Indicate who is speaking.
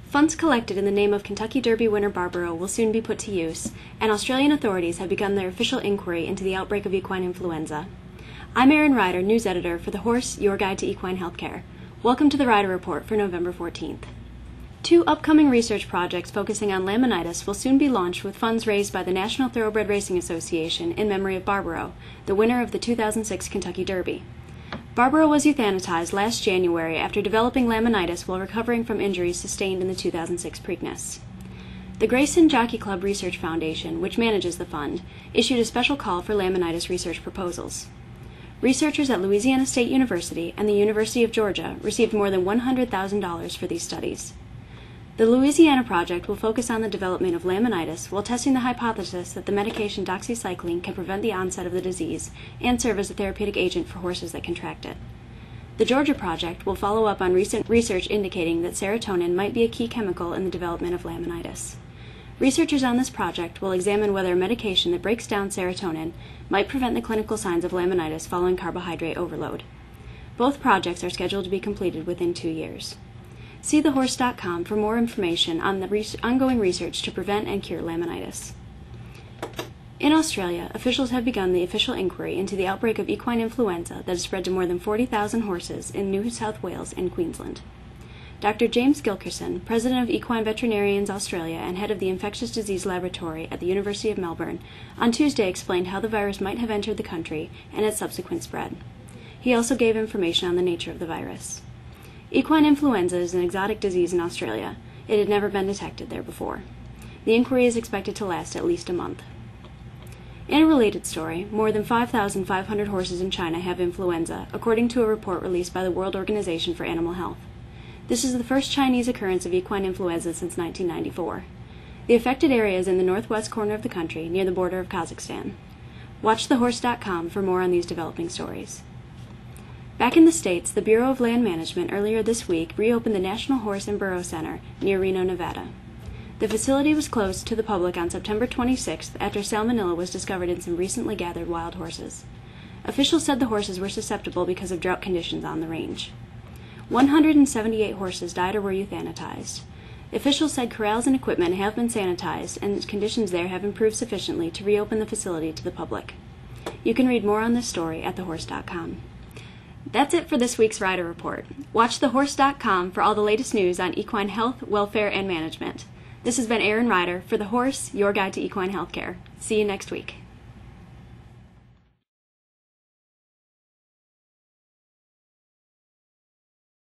Speaker 1: Funds collected in the name of Kentucky Derby winner Barbaro will soon be put to use, and Australian authorities have begun their official inquiry into the outbreak of equine influenza. I'm Erin Ryder, news editor for The Horse, Your Guide to Equine Healthcare. Welcome to the Ryder Report for November 14th. Two upcoming research projects focusing on laminitis will soon be launched with funds raised by the National Thoroughbred Racing Association in memory of Barbaro, the winner of the 2006 Kentucky Derby. Barbaro was euthanized last January after developing laminitis while recovering from injuries sustained in the 2006 Preakness. The Grayson Jockey Club Research Foundation, which manages the fund, issued a special call for laminitis research proposals. Researchers at Louisiana State University and the University of Georgia received more than $100,000 for these studies. The Louisiana project will focus on the development of laminitis while testing the hypothesis that the medication doxycycline can prevent the onset of the disease and serve as a therapeutic agent for horses that contract it. The Georgia project will follow up on recent research indicating that serotonin might be a key chemical in the development of laminitis. Researchers on this project will examine whether a medication that breaks down serotonin might prevent the clinical signs of laminitis following carbohydrate overload. Both projects are scheduled to be completed within 2 years. See thehorse.com for more information on the ongoing research to prevent and cure laminitis. In Australia, officials have begun the official inquiry into the outbreak of equine influenza that has spread to more than 40,000 horses in New South Wales and Queensland. Dr. James Gilkerson, President of Equine Veterinarians Australia and head of the Infectious Disease Laboratory at the University of Melbourne, on Tuesday explained how the virus might have entered the country and its subsequent spread. He also gave information on the nature of the virus. Equine influenza is an exotic disease in Australia. It had never been detected there before. The inquiry is expected to last at least a month. In a related story, more than 5,500 horses in China have influenza, according to a report released by the World Organization for Animal Health. This is the first Chinese occurrence of equine influenza since 1994. The affected area is in the northwest corner of the country, near the border of Kazakhstan. Watch thehorse.com for more on these developing stories. Back in the States, the Bureau of Land Management earlier this week reopened the National Horse and Burro Center near Reno, Nevada. The facility was closed to the public on September 26th after salmonella was discovered in some recently gathered wild horses. Officials said the horses were susceptible because of drought conditions on the range. 178 horses died or were euthanized. Officials said corrals and equipment have been sanitized and conditions there have improved sufficiently to reopen the facility to the public. You can read more on this story at thehorse.com. That's it for this week's Ryder Report. Watch thehorse.com for all the latest news on equine health, welfare, and management. This has been Erin Ryder for The Horse, Your Guide to Equine Healthcare. See you next week.